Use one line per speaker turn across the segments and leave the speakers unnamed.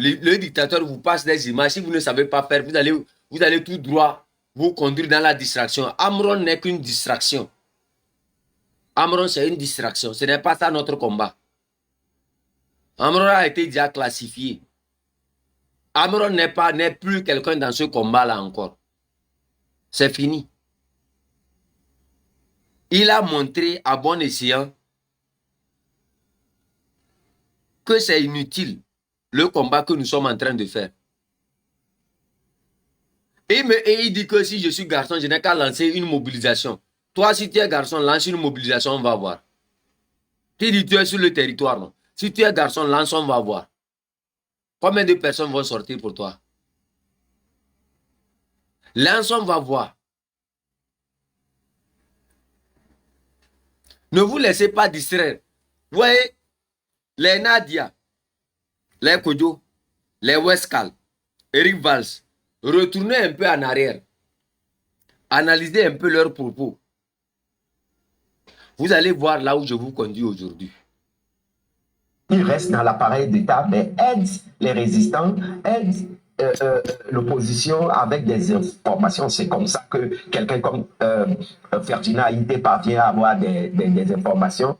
le dictateur vous passe des images. Si vous ne savez pas faire, vous allez tout droit vous conduire dans la distraction. Amron n'est qu'une distraction. Amron, c'est une distraction. Ce n'est pas ça notre combat. Amron a été déjà classifié. Amron n'est plus quelqu'un dans ce combat-là encore. C'est fini. Il a montré à bon escient que c'est inutile le combat que nous sommes en train de faire. Et il dit que si je suis garçon, je n'ai qu'à lancer une mobilisation. Toi, si tu es garçon, lance une mobilisation, on va voir. Tu dis tu es sur le territoire, non? Si tu es garçon, lance, on va voir. Combien de personnes vont sortir pour toi? Lance, on va voir. Ne vous laissez pas distraire. Vous voyez, les Nadia, les Kodjo, les Westcal, Eric Valls, retournez un peu en arrière. Analysez un peu leurs propos. Vous allez voir là où je vous conduis aujourd'hui.
Il reste dans l'appareil d'État, mais aide les résistants, aide l'opposition avec des informations. C'est comme ça que quelqu'un comme Ferdinand Haïté parvient à avoir des informations.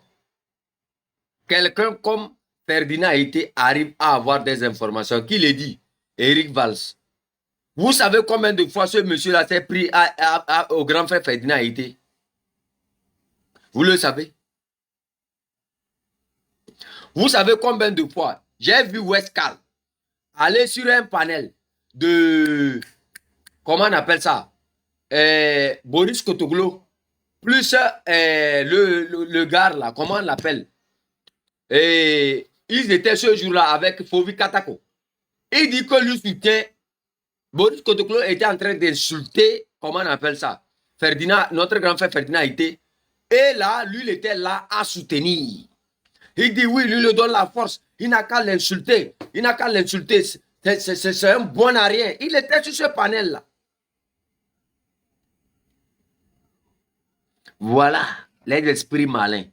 Quelqu'un comme Ferdinand Haïté arrive à avoir des informations. Qui le dit? Eric Valls. Vous savez combien de fois ce monsieur-là s'est pris au grand frère Ferdinand Haïté? Vous le savez? Vous savez combien de fois j'ai vu Westcal aller sur un panel de... Comment on appelle ça? Boris Kotoglo, plus le gars là, comment on l'appelle? Et ils étaient ce jour-là avec Fovi Katako. Il dit que lui soutient, Boris Kotoglo était en train d'insulter, comment on appelle ça? Ferdinand, notre grand frère Ferdinand était. Et là, lui, il était là à soutenir. Il dit oui, lui, il lui donne la force. Il n'a qu'à l'insulter. Il n'a qu'à l'insulter. C'est un bon à rien. Il était sur ce panel-là. Voilà les esprits malins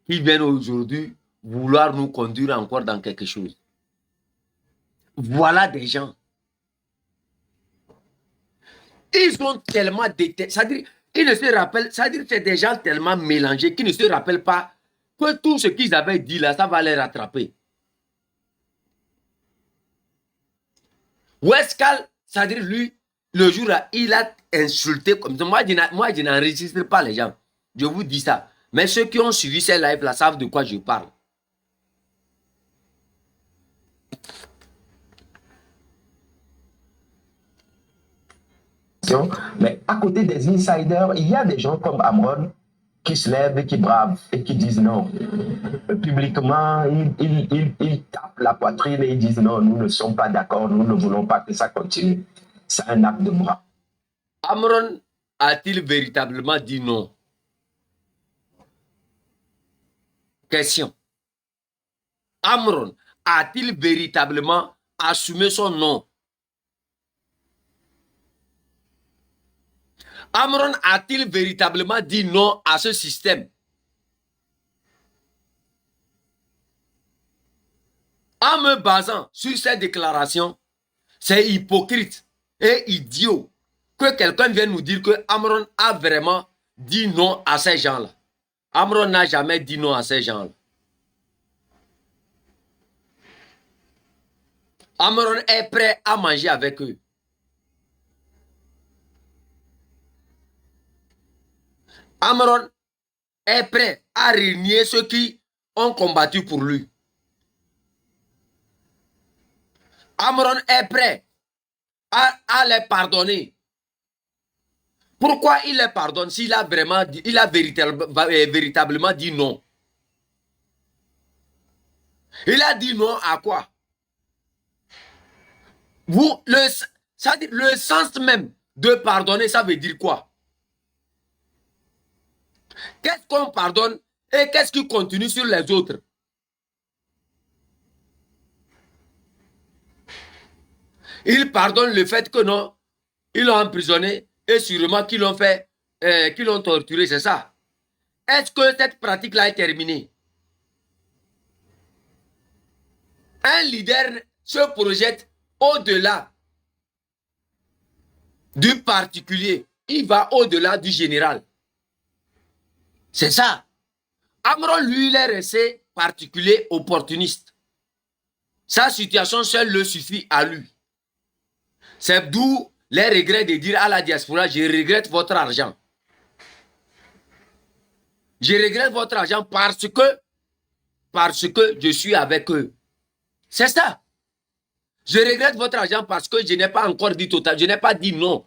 qui viennent aujourd'hui vouloir nous conduire encore dans quelque chose. Voilà des gens. Ils sont tellement déterminés. C'est-à-dire, ils ne se rappellent, c'est-à-dire que c'est des gens tellement mélangés qui ne se rappellent pas que tout ce qu'ils avaient dit là, ça va les rattraper. Westcal, c'est-à-dire lui, le jour-là, il a insulté comme ça. Moi, je n'enregistre pas les gens. Je vous dis ça. Mais ceux qui ont suivi ces lives-là savent de quoi je parle.
Mais à côté des insiders, il y a des gens comme Amron qui se lèvent et qui bravent et qui disent non. Publiquement, ils tapent la poitrine et ils disent non, nous ne sommes pas d'accord, nous ne voulons pas que ça continue. C'est un acte de bras.
Amron a-t-il véritablement dit non? Question. Amron a-t-il véritablement assumé son nom? Amron a-t-il véritablement dit non à ce système? En me basant sur ces déclarations, c'est hypocrite et idiot que quelqu'un vienne nous dire que Amron a vraiment dit non à ces gens-là. Amron n'a jamais dit non à ces gens-là. Amron est prêt à manger avec eux. Amron est prêt à régner ceux qui ont combattu pour lui. Amron est prêt à les pardonner. Pourquoi il les pardonne s'il a vraiment dit, il a véritablement dit non? Il a dit non à quoi? Le sens même de pardonner, ça veut dire quoi? Qu'est-ce qu'on pardonne et qu'est-ce qui continue sur les autres? Il pardonne le fait que non, ils l'ont emprisonné et sûrement qu'ils l'ont fait, qu'ils l'ont torturé, c'est ça. Est-ce que cette pratique-là est terminée? Un leader se projette au-delà du particulier. Il va au-delà du général. C'est ça. Amron, lui, il est resté particulier opportuniste. Sa situation seule le suffit à lui. C'est d'où les regrets de dire à la diaspora, je regrette votre argent. Je regrette votre argent parce que je suis avec eux. C'est ça. Je regrette votre argent parce que je n'ai pas encore dit total. Je n'ai pas dit non.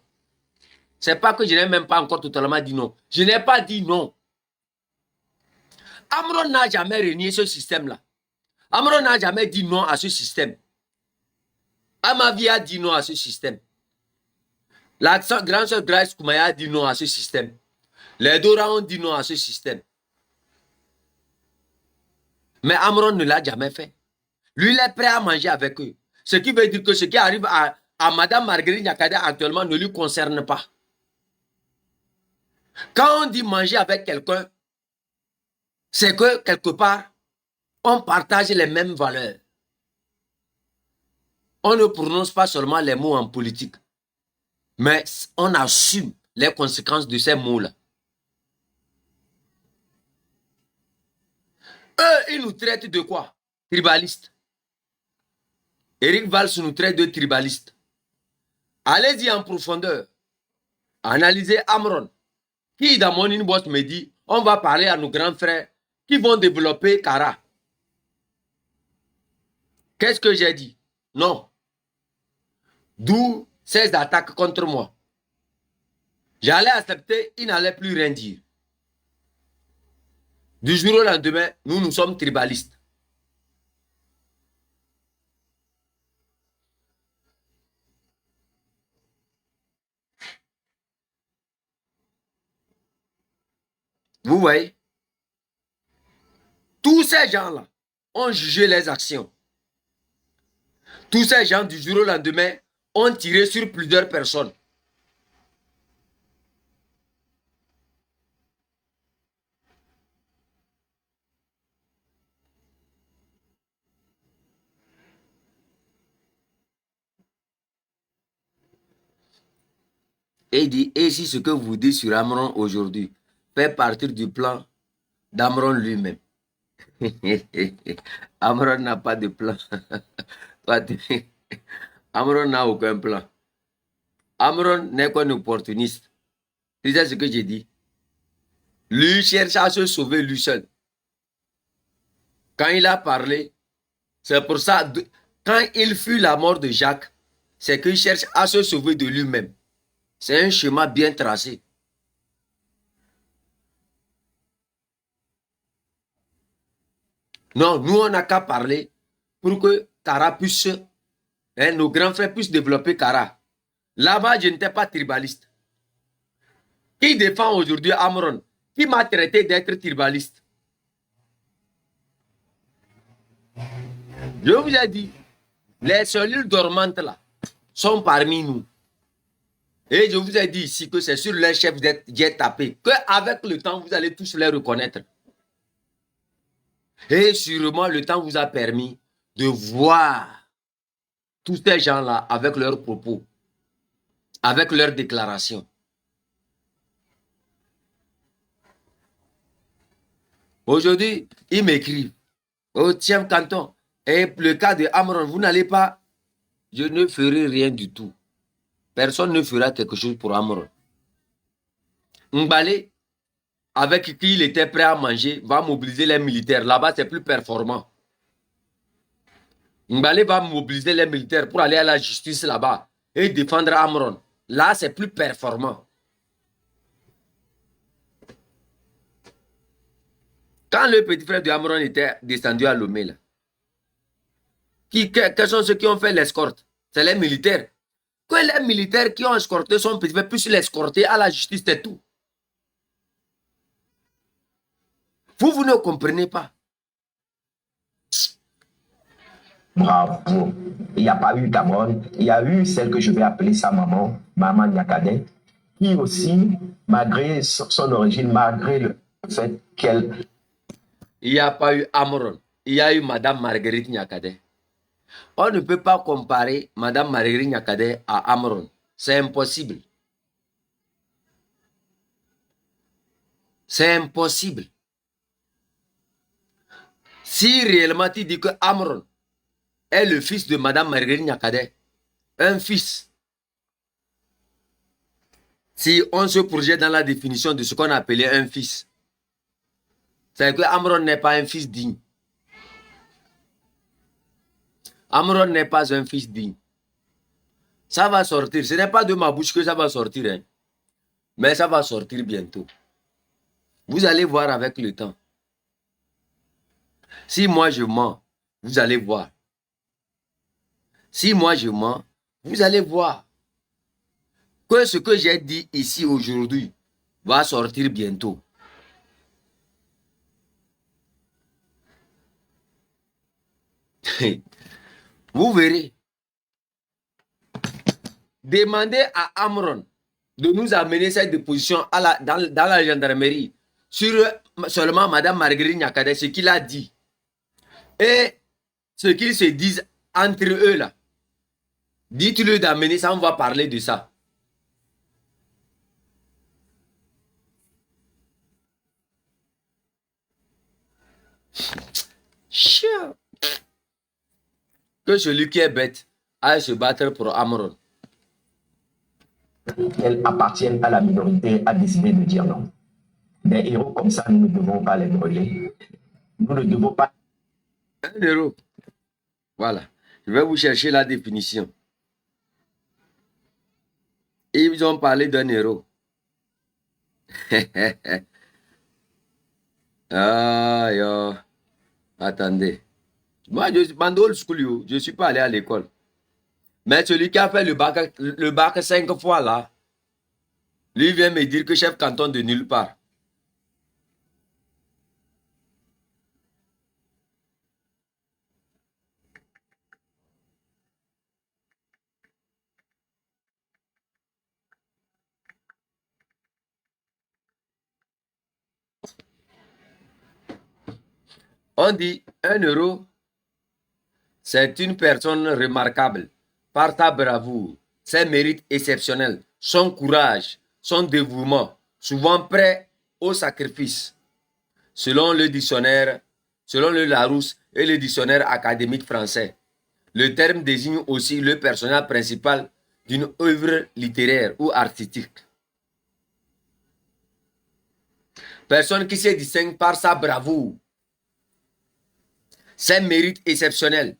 C'est pas que je n'ai même pas encore totalement dit non. Je n'ai pas dit non. Amron n'a jamais renié ce système-là. Amron n'a jamais dit non à ce système. Amavi a dit non à ce système. La grande sœur Grace Koumaya a dit non à ce système. Les Dora ont dit non à ce système. Mais Amron ne l'a jamais fait. Lui, il est prêt à manger avec eux. Ce qui veut dire que ce qui arrive à Madame Marguerite Nyakade actuellement ne lui concerne pas. Quand on dit manger avec quelqu'un, c'est que quelque part, on partage les mêmes valeurs. On ne prononce pas seulement les mots en politique, mais on assume les conséquences de ces mots-là. Eux, ils nous traitent de quoi? Tribalistes. Eric Valls nous traite de tribalistes. Allez-y en profondeur. Analysez Amron, qui dans mon inbox me dit, on va parler à nos grands frères qui vont développer Kara. Qu'est-ce que j'ai dit? Non. D'où ces attaques contre moi. J'allais accepter, il n'allait plus rien dire. Du jour au lendemain, nous sommes tribalistes. Vous voyez? Tous ces gens-là ont jugé les actions. Tous ces gens, du jour au lendemain, ont tiré sur plusieurs personnes. Et il dit, et si ce que vous dites sur Amron aujourd'hui fait partie du plan d'Amron lui-même. Amron n'a pas de plan. Amron n'a aucun plan. Amron n'est qu'un opportuniste. C'est ça ce que j'ai dit. Lui cherche à se sauver lui seul. Quand il a parlé, c'est pour ça, quand il fut la mort de Jacques, c'est qu'il cherche à se sauver de lui-même. C'est un schéma bien tracé. Non, nous, on n'a qu'à parler pour que Kara puisse, nos grands frères puissent développer Kara. Là-bas, je n'étais pas tribaliste. Qui défend aujourd'hui Amron? Qui m'a traité d'être tribaliste? Je vous ai dit, les cellules dormantes là sont parmi nous. Et je vous ai dit ici que c'est sur les chefs d'être tapé, qu'avec le temps, vous allez tous les reconnaître. Et sûrement, le temps vous a permis de voir tous ces gens-là avec leurs propos, avec leurs déclarations. Aujourd'hui, ils m'écrivent, oh tiens, Canton, et le cas de Amron, vous n'allez pas, je ne ferai rien du tout. Personne ne fera quelque chose pour Amron. Mbale, avec qui il était prêt à manger, va mobiliser les militaires. Là-bas, c'est plus performant. Mbale va mobiliser les militaires pour aller à la justice là-bas et défendre Amron. Là, c'est plus performant. Quand le petit frère de Amron était descendu à Lomé, là, quels sont ceux qui ont fait l'escorte? C'est les militaires. Que les militaires qui ont escorté son petit frère puissent l'escorter à la justice, c'est tout. Vous ne comprenez pas.
Bravo. Il n'y a pas eu Cameroun. Il y a eu celle que je vais appeler sa maman, Maman Nyakade, qui aussi, malgré son origine, malgré le fait qu'elle...
Il n'y a pas eu Amron. Il y a eu Madame Marguerite Nyakade. On ne peut pas comparer Madame Marguerite Nyakadé à Amron. C'est impossible. C'est impossible. Si réellement tu dis que Amron est le fils de Madame Marguerite Nyakadé, un fils, si on se projette dans la définition de ce qu'on appelait un fils, c'est que Amron n'est pas un fils digne. Amron n'est pas un fils digne. Ça va sortir. Ce n'est pas de ma bouche que ça va sortir. Hein. Mais ça va sortir bientôt. Vous allez voir avec le temps. Si moi je mens, vous allez voir. Si moi je mens, vous allez voir que ce que j'ai dit ici aujourd'hui va sortir bientôt. Vous verrez. Demandez à Amron de nous amener cette déposition dans la gendarmerie sur seulement Madame Marguerite Nyakadé, ce qu'il a dit. Et ce qu'ils se disent entre eux là. Dites-le d'amener ça, on va parler de ça. Chien. Que celui qui est bête aille se battre pour Amron.
Qu'elles appartiennent à la minorité, a décidé de dire non. Des héros comme ça, nous ne devons pas les brûler. Nous ne devons pas...
Un héros. Voilà. Je vais vous chercher la définition. Et ils ont parlé d'un héros. Ah, yo. Attendez. Moi, je suis old school, je ne suis pas allé à l'école. Mais celui qui a fait le bac 5 fois là, lui vient me dire que chef canton de nulle part. On dit un héros, c'est une personne remarquable par sa bravoure, ses mérites exceptionnels, son courage, son dévouement, souvent prêt au sacrifice. Selon le dictionnaire, selon le Larousse et le dictionnaire académique français, le terme désigne aussi le personnage principal d'une œuvre littéraire ou artistique. Personne qui se distingue par sa bravoure, ses mérites exceptionnels.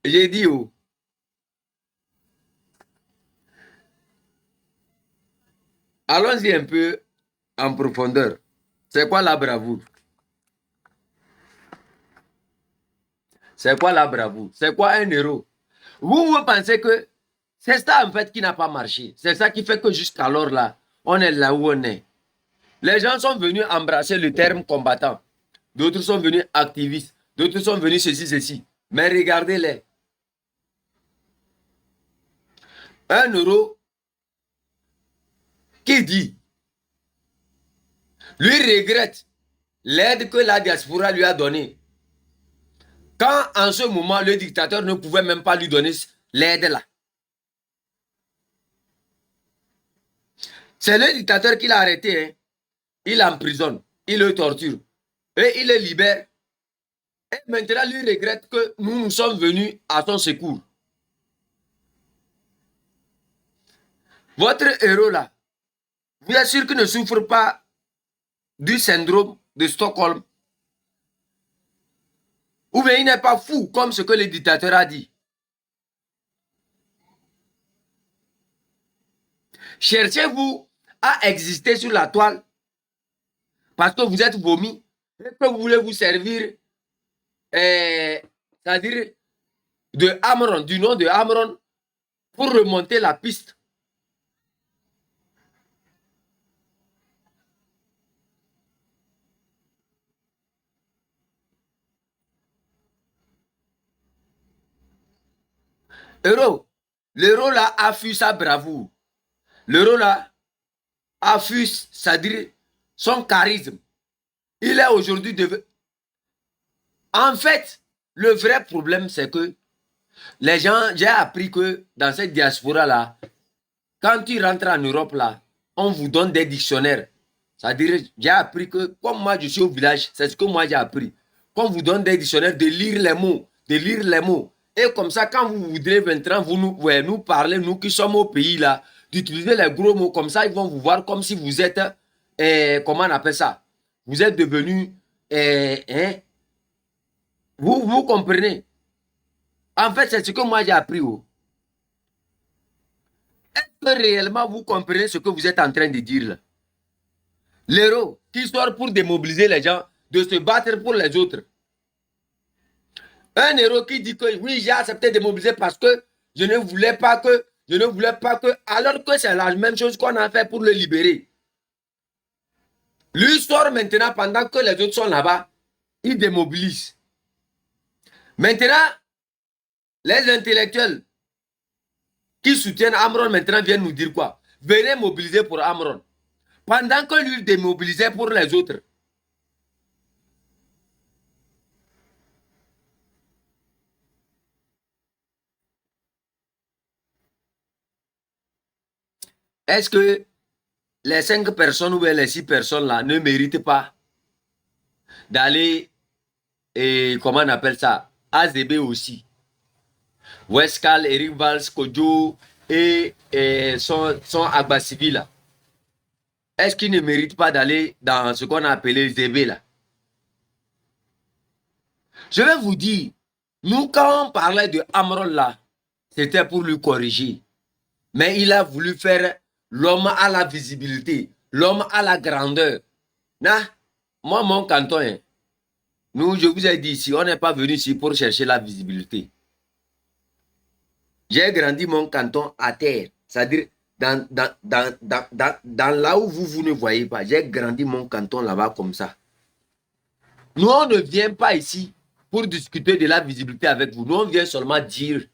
J'ai dit, oh, allons-y un peu en profondeur. C'est quoi la bravoure? C'est quoi la bravoure? C'est quoi un héros? Vous pensez que c'est ça en fait qui n'a pas marché. C'est ça qui fait que jusqu'alors là, on est là où on est. Les gens sont venus embrasser le terme combattant. D'autres sont venus activistes. D'autres sont venus ceci. Mais regardez-les. Un héros qui dit, lui regrette l'aide que la diaspora lui a donnée. Quand en ce moment, le dictateur ne pouvait même pas lui donner l'aide là. C'est le dictateur qui l'a arrêté. Hein. Il l'emprisonne, il le torture et il le libère. Et maintenant, lui regrette que nous sommes venus à son secours. Votre héros là, vous êtes sûr qu'il ne souffre pas du syndrome de Stockholm? Ou bien il n'est pas fou comme ce que le dictateur a dit? Cherchez-vous à exister sur la toile parce que vous êtes vomi et que vous voulez vous servir, c'est-à-dire de Amron, du nom de Amron, pour remonter la piste. Héros, l'héros là a fui sa bravoure. L'euro là a fui, c'est-à-dire son charisme. Il est aujourd'hui devenu... En fait, le vrai problème, c'est que les gens, j'ai appris que dans cette diaspora-là, quand tu rentres en Europe, là, on vous donne des dictionnaires. C'est-à-dire, j'ai appris que, comme moi, je suis au village, c'est ce que moi j'ai appris. Qu'on vous donne des dictionnaires, de lire les mots, de lire les mots. Et comme ça, quand vous voudrez maintenant vous nous parler, nous qui sommes au pays, là, d'utiliser les gros mots, comme ça, ils vont vous voir comme si vous êtes, comment on appelle ça? Vous êtes devenu, hein? Vous comprenez? En fait, c'est ce que moi j'ai appris. Oh. Est-ce que réellement vous comprenez ce que vous êtes en train de dire là? L'héros qui sort pour démobiliser les gens, de se battre pour les autres. Un héros qui dit que oui, j'ai accepté de démobiliser parce que je ne voulais pas que, alors que c'est la même chose qu'on a fait pour le libérer. Lui sort maintenant pendant que les autres sont là-bas, il démobilise. Maintenant, les intellectuels qui soutiennent Amron maintenant viennent nous dire quoi? Venez mobiliser pour Amron. Pendant que lui démobilisait pour les autres. Est-ce que les 5 personnes ou les 6 personnes là ne méritent pas d'aller, et comment on appelle ça, AZB aussi? Westcal, Eric Valls, Kodjo et son Agba Civil là. Est-ce qu'ils ne méritent pas d'aller dans ce qu'on a appelé ZB là? Je vais vous dire, nous quand on parlait de Amron là, c'était pour lui corriger. Mais il a voulu faire l'homme à la visibilité, l'homme à la grandeur. Nah, moi, mon canton, hein, nous, je vous ai dit ici, on n'est pas venu ici pour chercher la visibilité. J'ai grandi mon canton à terre, c'est-à-dire dans là où vous ne voyez pas. J'ai grandi mon canton là-bas comme ça. Nous, on ne vient pas ici pour discuter de la visibilité avec vous. Nous, on vient seulement dire.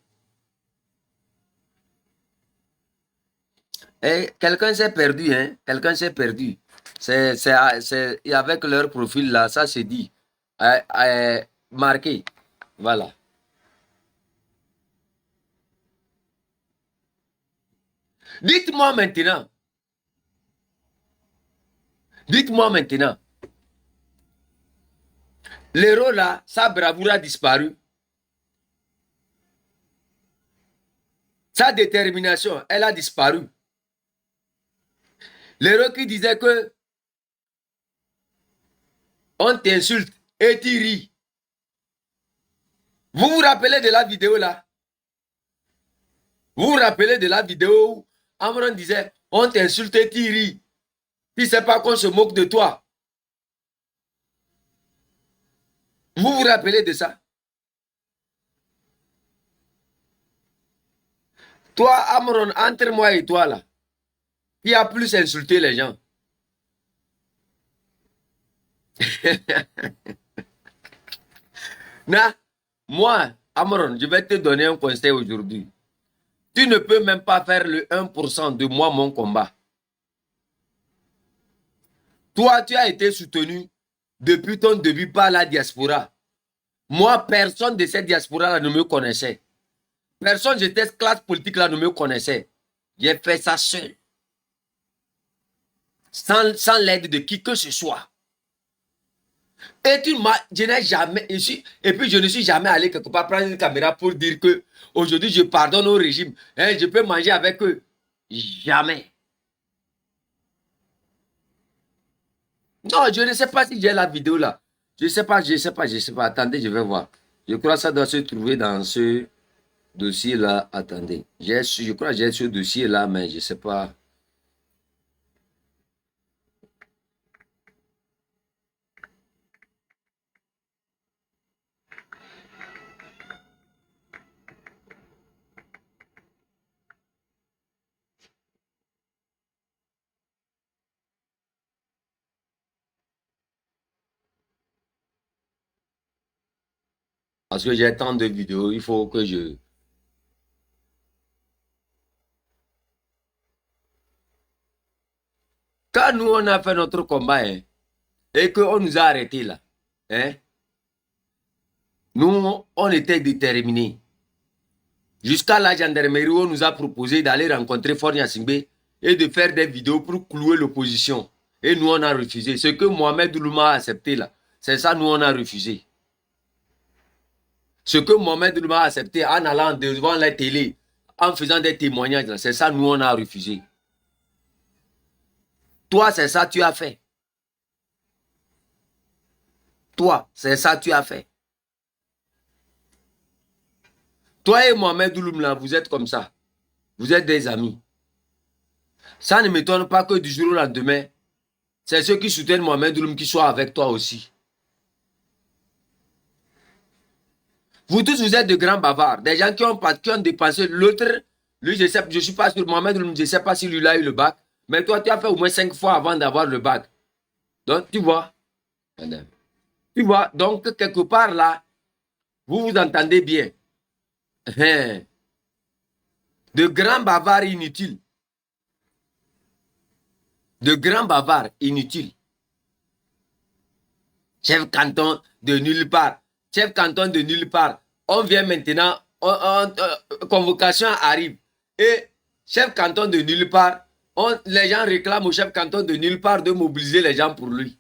Eh, quelqu'un s'est perdu, hein? Quelqu'un s'est perdu. Et avec leur profil là, ça c'est dit. Marqué. Voilà. Dites-moi maintenant. Dites-moi maintenant. L'héros là, sa bravoure a disparu. Sa détermination, elle a disparu. L'héros qui disait que on t'insulte et tu ris. Vous vous rappelez de la vidéo là? Vous vous rappelez de la vidéo où Amron disait on t'insulte et tu ris. Tu ne sais pas qu'on se moque de toi. Vous vous rappelez de ça? Toi, Amron, entre moi et toi là, qui a plus insulté les gens? Na, moi, Amron, je vais te donner un conseil aujourd'hui. Tu ne peux même pas faire le 1% de moi, mon combat. Toi, tu as été soutenu depuis ton début par la diaspora. Moi, personne de cette diaspora-là ne me connaissait. Personne de cette classe politique-là ne me connaissait. J'ai fait ça seul. Sans l'aide de qui que ce soit. Et je n'ai jamais, et puis je ne suis jamais allé quelque part prendre une caméra pour dire que aujourd'hui je pardonne au régime. Hein, je peux manger avec eux. Jamais. Non, je ne sais pas si j'ai la vidéo là. Je ne sais pas, je ne sais pas, je ne sais pas. Attendez, je vais voir. Je crois que ça doit se trouver dans ce dossier-là. Attendez. Je crois que j'ai ce dossier-là, mais je ne sais pas. Parce que j'ai tant de vidéos, il faut que je... Quand nous, on a fait notre combat, hein, et qu'on nous a arrêtés là, hein, nous, on était déterminés. Jusqu'à la gendarmerie, on nous a proposé d'aller rencontrer Faure Gnassingbé et de faire des vidéos pour clouer l'opposition. Et nous, on a refusé. Ce que Mohamed Oulouma a accepté là, c'est ça, nous, on a refusé. Ce que Mohamed Oulouma a accepté en allant devant la télé, en faisant des témoignages, c'est ça, nous, on a refusé. Toi, c'est ça, tu as fait. Toi, c'est ça, tu as fait. Toi et Mohamed Ouloum, vous êtes comme ça. Vous êtes des amis. Ça ne m'étonne pas que du jour au lendemain, c'est ceux qui soutiennent Mohamed Ouloum qui soient avec toi aussi. Vous tous, vous êtes de grands bavards. Des gens qui ont dépensé l'autre. Lui, je ne suis pas sûr. Mohamed Ouloum, je ne sais pas si lui a eu le bac. Mais toi, tu as fait au moins 5 fois avant d'avoir le bac. Donc, tu vois. Tu vois, donc, quelque part là, vous vous entendez bien. De grands bavards inutiles. De grands bavards inutiles. Chef canton de nulle part. Chef canton de nulle part. On vient maintenant, convocation arrive. Et chef canton de nulle part, les gens réclament au chef canton de nulle part de mobiliser les gens pour lui.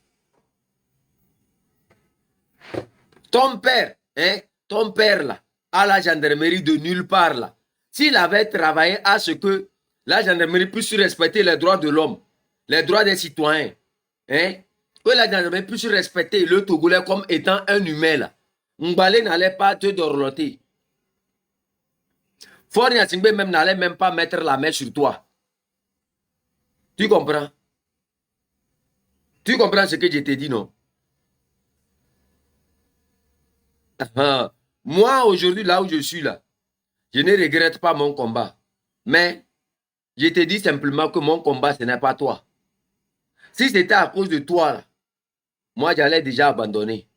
Ton père, hein, ton père là, à la gendarmerie de nulle part là, s'il avait travaillé à ce que la gendarmerie puisse respecter les droits de l'homme, les droits des citoyens, hein, que la gendarmerie puisse respecter le Togolais comme étant un humain là, Mbalé n'allait pas te dorloter. Faure Gnassingbé même n'allait même pas mettre la main sur toi. Tu comprends? Tu comprends ce que je t'ai dit, non? Moi, aujourd'hui, là où je suis là, je ne regrette pas mon combat. Mais je te dis simplement que mon combat, ce n'est pas toi. Si c'était à cause de toi, là, moi, j'allais déjà abandonner.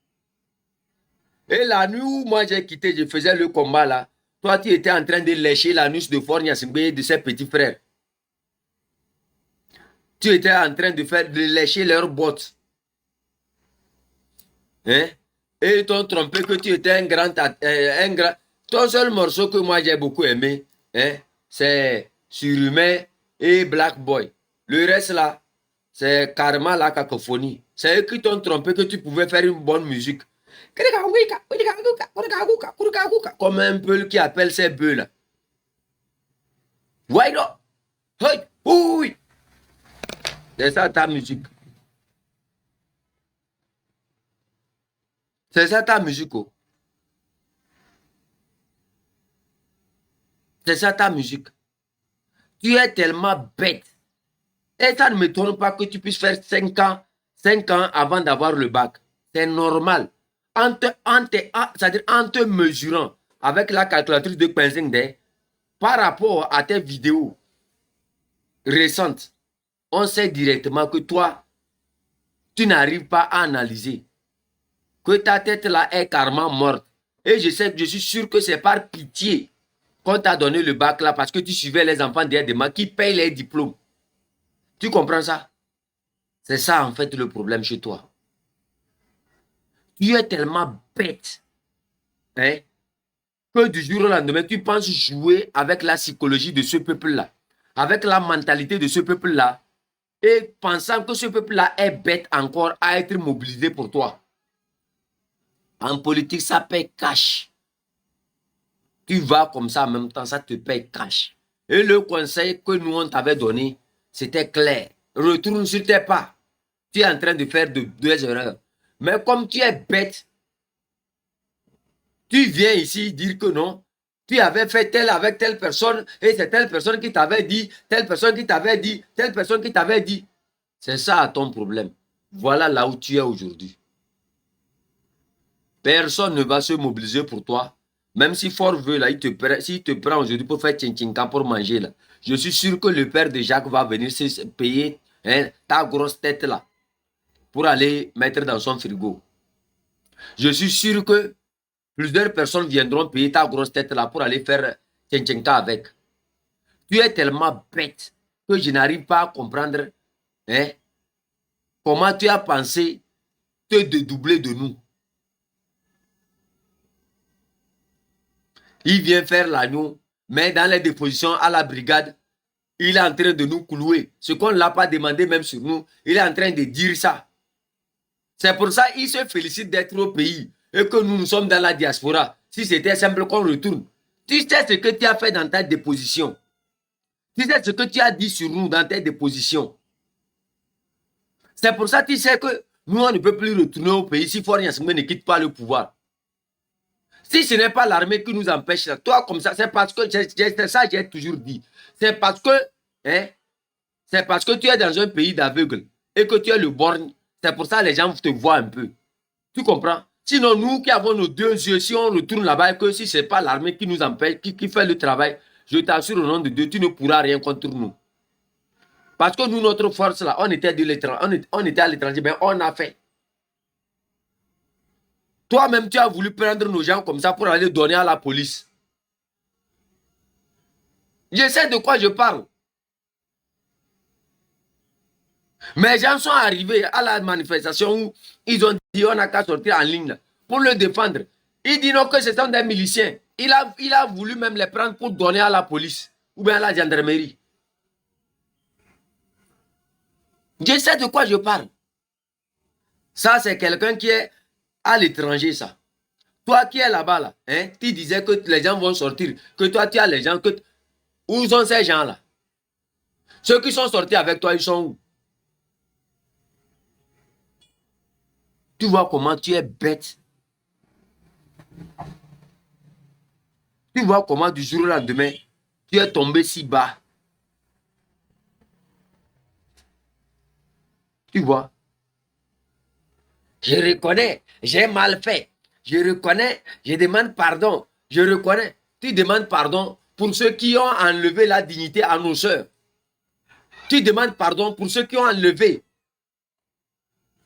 Et la nuit où moi j'ai quitté, je faisais le combat là, toi, tu étais en train de lécher l'anus de Faure Gnassingbé et de ses petits frères. Tu étais en train de lécher leurs bottes. Hein? Et ils t'ont trompé que tu étais un grand... Ton seul morceau que moi j'ai beaucoup aimé, hein, c'est Surhumain et Black Boy. Le reste là, c'est carrément la cacophonie. C'est eux qui t'ont trompé que tu pouvais faire une bonne musique. Comme un peu qui appelle ces bœufs là. Why not? Hey, oui. C'est ça ta musique. C'est ça ta musique. Oh. C'est ça ta musique. Tu es tellement bête. Et ça ne m'étonne pas que tu puisses faire 5 ans avant d'avoir le bac. C'est normal. C'est-à-dire en te mesurant avec la calculatrice de Penzing Day par rapport à tes vidéos récentes, on sait directement que toi, tu n'arrives pas à analyser. Que ta tête là est carrément morte. Et je suis sûr que c'est par pitié qu'on t'a donné le bac là parce que tu suivais les enfants d'IEDEMA qui payent les diplômes. Tu comprends ça? C'est ça en fait le problème chez toi. Tu es tellement bête, hein, que du jour au lendemain, tu penses jouer avec la psychologie de ce peuple-là, avec la mentalité de ce peuple-là, et pensant que ce peuple-là est bête encore à être mobilisé pour toi. En politique, ça paye cash. Tu vas comme ça en même temps, ça te paye cash. Et le conseil que nous on t'avait donné, c'était clair. Retourne sur tes pas. Tu es en train de faire deux erreurs. Mais comme tu es bête, tu viens ici dire que non, tu avais fait tel avec telle personne et c'est telle personne qui t'avait dit, telle personne qui t'avait dit, telle personne qui t'avait dit. C'est ça ton problème. Voilà là où tu es aujourd'hui. Personne ne va se mobiliser pour toi. Même si Faure veut, là, s'il te prend aujourd'hui pour faire tchinchinka pour manger, là, je suis sûr que le père de Jacques va venir se payer, hein, ta grosse tête là pour aller mettre dans son frigo. Je suis sûr que plusieurs personnes viendront payer ta grosse tête là pour aller faire tchinchinka avec. Tu es tellement bête que je n'arrive pas à comprendre, hein, comment tu as pensé te dédoubler de nous? Il vient faire l'agneau, mais dans les dépositions à la brigade, il est en train de nous clouer. Ce qu'on ne l'a pas demandé même sur nous, il est en train de dire ça. C'est pour ça qu'il se félicite d'être au pays et que nous sommes dans la diaspora. Si c'était simple qu'on retourne. Tu sais ce que tu as fait dans ta déposition. Tu sais ce que tu as dit sur nous dans tes dépositions. C'est pour ça que tu sais que nous, on ne peut plus retourner au pays si Faure Gnassingbé ne quitte pas le pouvoir. Si ce n'est pas l'armée qui nous empêche, toi comme ça, c'est parce que, c'est ça que j'ai toujours dit. C'est parce que, c'est parce que tu es dans un pays d'aveugles et que tu es le borgne. C'est pour ça que les gens te voient un peu. Tu comprends? Sinon, nous qui avons nos deux yeux, si on retourne là-bas et que si ce n'est pas l'armée qui nous empêche, qui fait le travail, je t'assure au nom de Dieu, tu ne pourras rien contre nous. Parce que nous, notre force là, on était à l'étranger, mais on a fait. Toi-même, tu as voulu prendre nos gens comme ça pour aller donner à la police. Je sais de quoi je parle. Mes gens sont arrivés à la manifestation où ils ont dit on n'a qu'à sortir en ligne là, pour le défendre. Il dit non que ce sont des miliciens. Il a voulu même les prendre pour donner à la police ou bien à la gendarmerie. Je sais de quoi je parle. Ça, c'est quelqu'un qui est à l'étranger, ça. Toi qui es là-bas, là, tu disais que les gens vont sortir, que toi, tu as les gens, que... Où sont ces gens-là? Ceux qui sont sortis avec toi, ils sont où? Tu vois comment tu es bête. Tu vois comment du jour au lendemain, tu es tombé si bas. Tu vois? Je reconnais, j'ai mal fait. Je reconnais, je demande pardon. Je reconnais. Tu demandes pardon pour ceux qui ont enlevé la dignité à nos sœurs. Tu demandes pardon pour ceux qui ont enlevé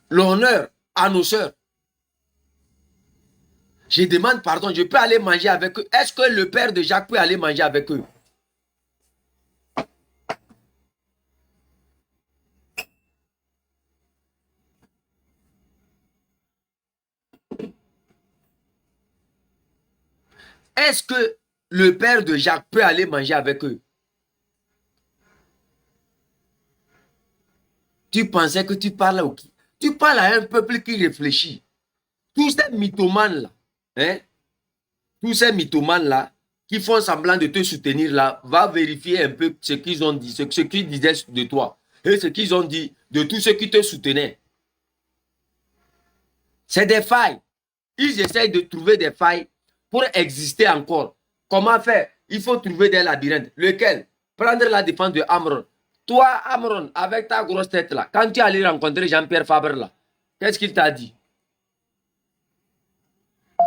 l'honneur à nos sœurs. Je demande pardon, je peux aller manger avec eux. Est-ce que le père de Jacques peut aller manger avec eux? Est-ce que le père de Jacques peut aller manger avec eux? Tu pensais que tu parles à qui? Tu parles à un peuple qui réfléchit. Tous ces mythomanes là, tous ces mythomanes là, qui font semblant de te soutenir là, va vérifier un peu ce qu'ils ont dit, ce qu'ils disaient de toi et ce qu'ils ont dit de tous ceux qui te soutenaient. C'est des failles. Ils essayent de trouver des failles pour exister encore. Comment faire? Il faut trouver des labyrinthes. Lequel? Prendre la défense de Amron. Toi, Amron, avec ta grosse tête là, quand tu es allé rencontrer Jean-Pierre Fabre là, qu'est-ce qu'il t'a dit?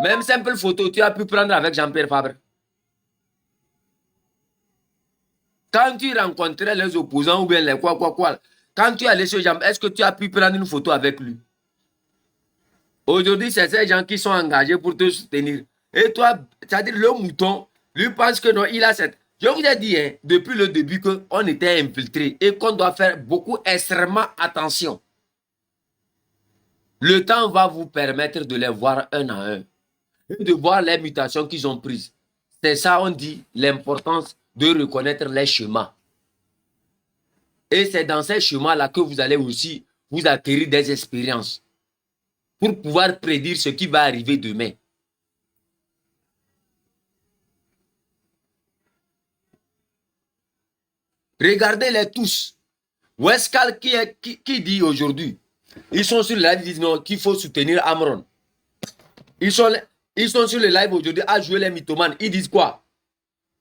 Même simple photo, tu as pu prendre avec Jean-Pierre Fabre. Quand tu rencontrais les opposants ou bien les quoi, quand tu allais sur Jean, est-ce que tu as pu prendre une photo avec lui? Aujourd'hui, c'est ces gens qui sont engagés pour te soutenir. Et toi, c'est-à-dire le mouton, lui pense que non, il a cette... Je vous ai dit depuis le début qu'on était infiltré et qu'on doit faire beaucoup, extrêmement attention. Le temps va vous permettre de les voir un à un et de voir les mutations qu'ils ont prises. C'est ça, on dit, l'importance de reconnaître les chemins. Et c'est dans ces chemins-là que vous allez aussi vous acquérir des expériences pour pouvoir prédire ce qui va arriver demain. Regardez-les tous. Westcal qui dit aujourd'hui, ils sont sur le live, ils disent non, qu'il faut soutenir Amron. Ils sont sur le live aujourd'hui à jouer les mythomanes. Ils disent quoi?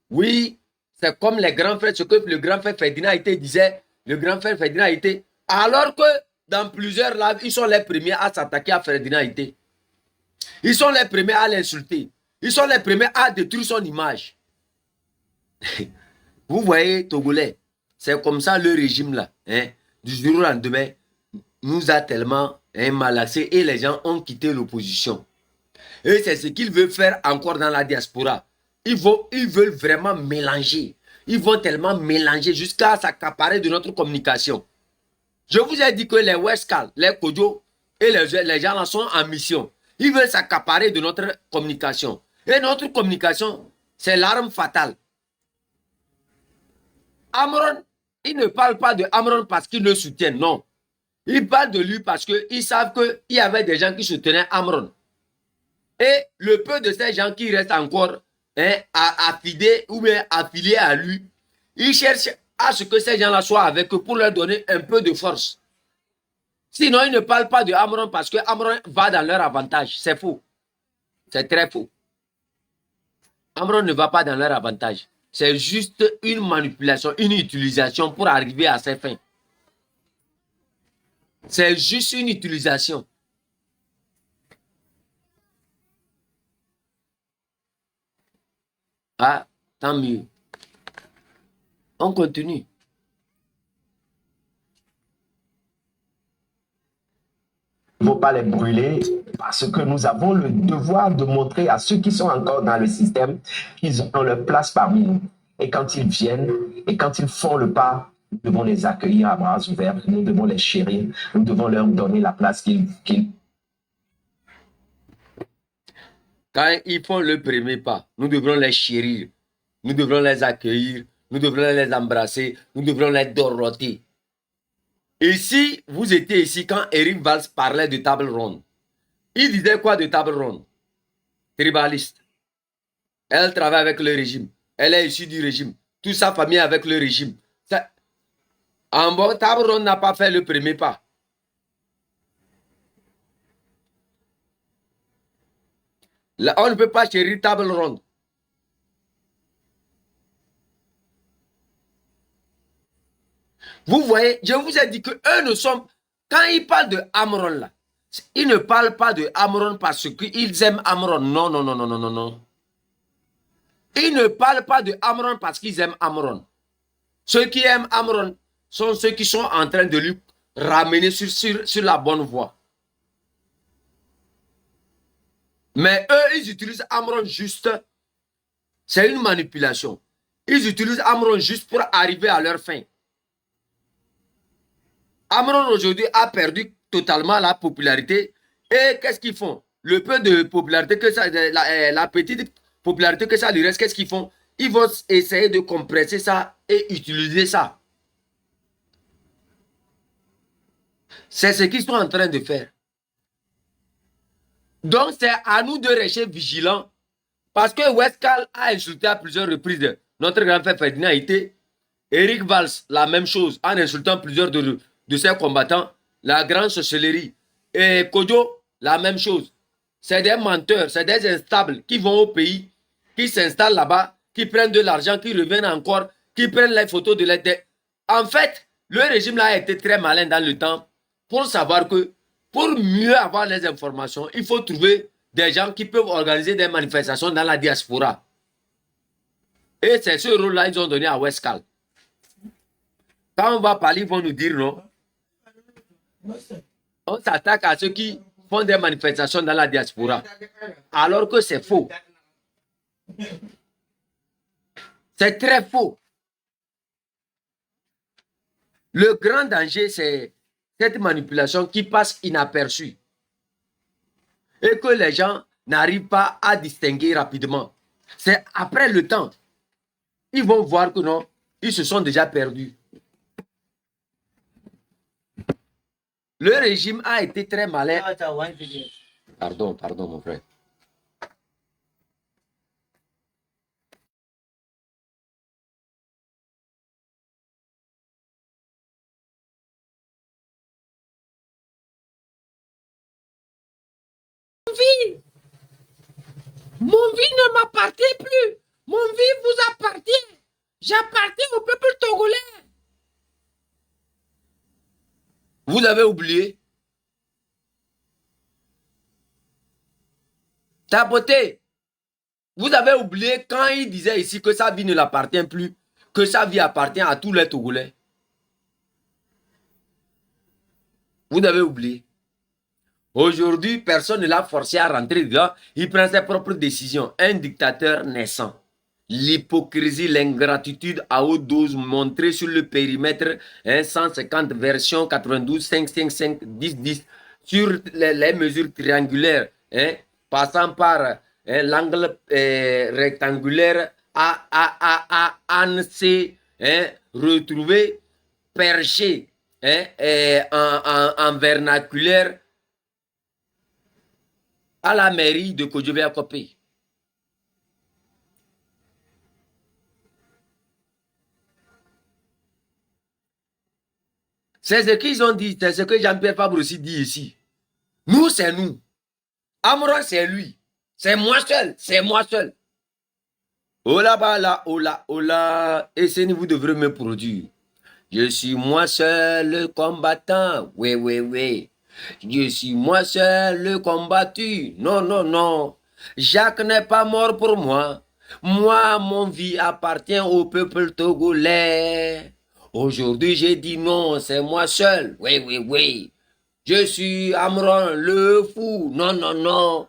Oui, c'est comme les grands frères, ce que le grand frère Ferdinand disait, le grand frère Ferdinand alors que dans plusieurs lives, ils sont les premiers à s'attaquer à Ferdinand. Ils sont les premiers à l'insulter. Ils sont les premiers à détruire son image. Vous voyez, Togolais, c'est comme ça le régime là, du jour au lendemain, nous a tellement malaxé et les gens ont quitté l'opposition. Et c'est ce qu'ils veulent faire encore dans la diaspora. Ils veulent vraiment mélanger. Ils vont tellement mélanger jusqu'à s'accaparer de notre communication. Je vous ai dit que les Westcal, les Kodjo et les gens là sont en mission. Ils veulent s'accaparer de notre communication. Et notre communication, c'est l'arme fatale. Amron, ils ne parlent pas de Amron parce qu'ils le soutiennent, non. Ils parlent de lui parce qu'ils savent qu'il y avait des gens qui soutenaient Amron. Et le peu de ces gens qui restent encore affidés ou bien affiliés à lui, ils cherchent à ce que ces gens-là soient avec eux pour leur donner un peu de force. Sinon, ils ne parlent pas de Amron parce que Amron va dans leur avantage. C'est faux. C'est très faux. Amron ne va pas dans leur avantage. C'est juste une manipulation, une utilisation pour arriver à ses fins. C'est juste une utilisation. Ah, tant mieux. On continue.
Il ne faut pas les brûler parce que nous avons le devoir de montrer à ceux qui sont encore dans le système qu'ils ont leur place parmi nous. Et quand ils viennent et quand ils font le pas, nous devons les accueillir à bras ouverts, nous devons les chérir, nous devons leur donner la place qu'ils...
Quand ils font le premier pas, nous devrons les chérir, nous devrons les accueillir, nous devrons les embrasser, nous devrons les dorloter. Et si vous étiez ici quand Eric Valls parlait de table ronde, il disait quoi de table ronde? Tribaliste. Elle travaille avec le régime. Elle est issue du régime. Toute sa famille avec le régime. En bon, table ronde n'a pas fait le premier pas. Là, on ne peut pas chérir table ronde. Vous voyez, je vous ai dit que eux ne sont... Quand ils parlent de Amron là, ils ne parlent pas de Amron parce qu'ils aiment Amron. Non, non, non, non, non, non, non. Ils ne parlent pas de Amron parce qu'ils aiment Amron. Ceux qui aiment Amron sont ceux qui sont en train de lui ramener sur la bonne voie. Mais eux, ils utilisent Amron juste. C'est une manipulation. Ils utilisent Amron juste pour arriver à leur fin. Amron aujourd'hui a perdu totalement la popularité. Et qu'est-ce qu'ils font? Le peu de popularité que ça, la petite popularité que ça lui reste, qu'est-ce qu'ils font? Ils vont essayer de compresser ça et utiliser ça. C'est ce qu'ils sont en train de faire. Donc, c'est à nous de rester vigilants. Parce que Westcal a insulté à plusieurs reprises notre grand frère Ferdinand Ité. Eric Valls, la même chose, en insultant plusieurs de ses combattants. La grande sorcellerie. Et Kodjo, la même chose. C'est des menteurs, c'est des instables qui vont au pays, qui s'installent là-bas, qui prennent de l'argent, qui reviennent encore, qui prennent les photos de l'aide. En fait, le régime là a été très malin dans le temps pour savoir que pour mieux avoir les informations, il faut trouver des gens qui peuvent organiser des manifestations dans la diaspora. Et c'est ce rôle-là qu'ils ont donné à Westcal. Quand on va parler, ils vont nous dire non. On s'attaque à ceux qui font des manifestations dans la diaspora. Alors que c'est faux. C'est très faux. Le grand danger, c'est cette manipulation qui passe inaperçue. Et que les gens n'arrivent pas à distinguer rapidement. C'est après le temps. Ils vont voir que non, ils se sont déjà perdus. Le régime a été très malin. Pardon, mon frère. Mon vie ne m'appartient plus. Mon vie vous appartient. J'appartiens au peuple togolais. Vous avez oublié? Tapoté. Vous avez oublié quand il disait ici que sa vie ne l'appartient plus, que sa vie appartient à tous les Togolais. Vous avez oublié. Aujourd'hui, personne ne l'a forcé à rentrer dedans. Il prend ses propres décisions. Un dictateur naissant. L'hypocrisie, l'ingratitude à haute dose montrée sur le périmètre 150 version 92 555 10 10 sur les mesures triangulaires passant par l'angle rectangulaire ANC retrouvé perché en vernaculaire à la mairie de Kodjobé-Akopé. C'est ce qu'ils ont dit, c'est ce que Jean-Pierre Fabre aussi dit ici. Nous, c'est nous. Amron, c'est lui. C'est moi seul, c'est moi seul. Oh là, bah là, oh là, oh là. Et c'est vous devrez me produire. Je suis moi seul le combattant. Oui, oui, oui. Je suis moi seul le combattu. Non, non, non. Jacques n'est pas mort pour moi. Moi, mon vie appartient au peuple togolais. Aujourd'hui, j'ai dit non, c'est moi seul. Oui, oui, oui. Je suis Amron le fou. Non, non, non.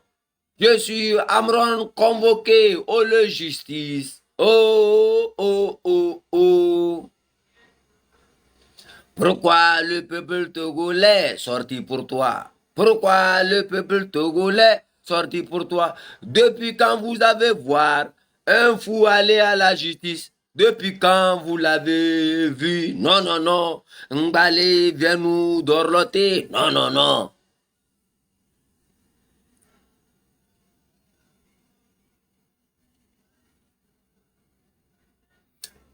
Je suis Amron convoqué. Oh, le justice. Oh, oh, oh, oh. Pourquoi le peuple togolais sorti pour toi? Pourquoi le peuple togolais sorti pour toi? Depuis quand vous avez voir un fou aller à la justice? Depuis quand vous l'avez vu? Non, non, non. Mbale vient nous dorloter. Non, non, non.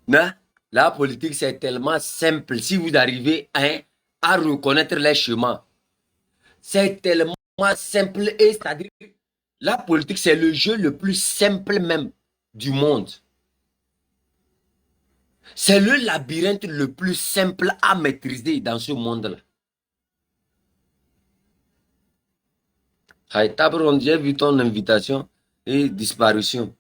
Non? La politique, c'est tellement simple. Si vous arrivez à reconnaître les chemins, c'est tellement simple. Et c'est-à-dire, la politique, c'est le jeu le plus simple même du monde. C'est le labyrinthe le plus simple à maîtriser dans ce monde-là. J'ai vu ton invitation et disparition.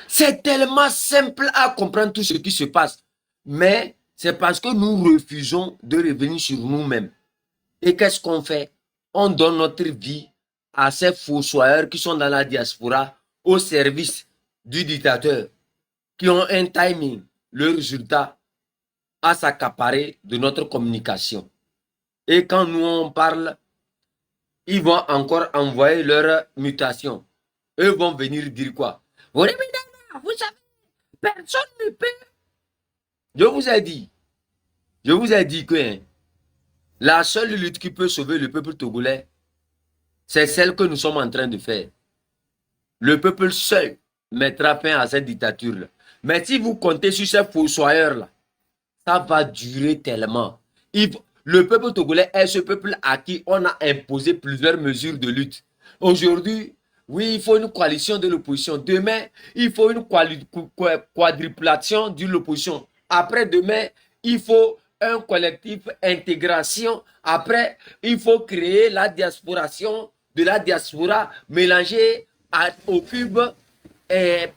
C'est tellement simple à comprendre tout ce qui se passe. Mais c'est parce que nous refusons de revenir sur nous-mêmes. Et qu'est-ce qu'on fait? On donne notre vie à ces fossoyeurs qui sont dans la diaspora au service du dictateur, qui ont un timing, le résultat à s'accaparer de notre communication. Et quand nous on parle, ils vont encore envoyer leur mutation. Eux vont venir dire quoi? Vous savez, personne ne peut. Je vous ai dit que la seule lutte qui peut sauver le peuple togolais, c'est celle que nous sommes en train de faire. Le peuple seul mettra fin à cette dictature-là. Mais si vous comptez sur ces fossoyeurs-là, ça va durer tellement. Le peuple togolais est ce peuple à qui on a imposé plusieurs mesures de lutte. Aujourd'hui, oui, il faut une coalition de l'opposition. Demain, il faut une quadruplation de l'opposition. Après-demain, il faut un collectif intégration. Après, il faut créer la diasporation de la diaspora mélangée au cube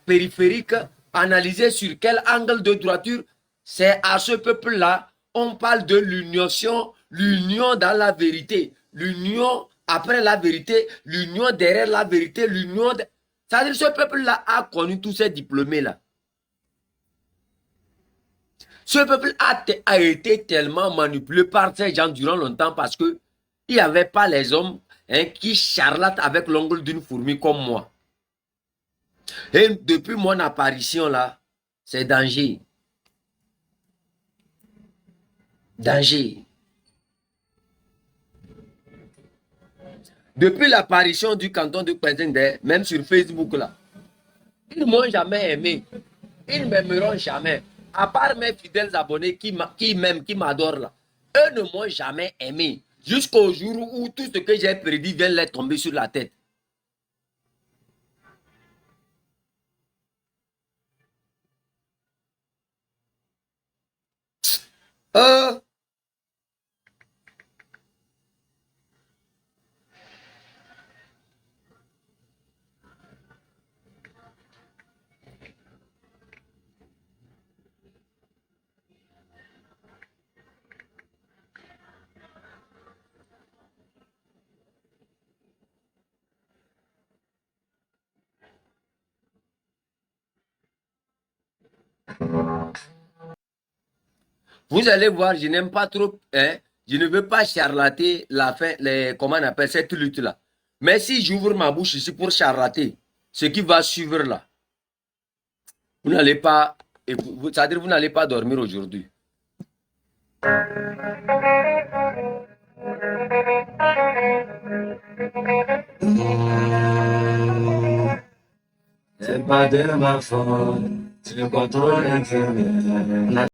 périphérique, analyser sur quel angle de droiture. C'est à ce peuple-là, on parle de l'union, l'union dans la vérité, l'union après la vérité, l'union derrière la vérité, l'union... C'est-à-dire ce peuple-là a connu tous ces diplômés-là. Ce peuple a été tellement manipulé par ces gens durant longtemps parce que il n'y avait pas les hommes qui charlatent avec l'ongle d'une fourmi comme moi. Et depuis mon apparition là, c'est danger. Danger. Depuis l'apparition du canton de Kwenzende, même sur Facebook là, ils ne m'ont jamais aimé. Ils ne m'aimeront jamais. À part mes fidèles abonnés qui m'aiment, qui m'adorent là. Eux ne m'ont jamais aimé. Jusqu'au jour où tout ce que j'ai prédit vient leur tomber sur la tête. Euh, Vous allez voir, je n'aime pas trop, hein, je ne veux pas charlater la fin, comment on appelle cette lutte-là. Mais si j'ouvre ma bouche ici pour charlater, ce qui va suivre là, vous n'allez pas, c'est-à-dire vous n'allez pas dormir aujourd'hui.
C'est pas de ma faute, tu contrôles l'infini.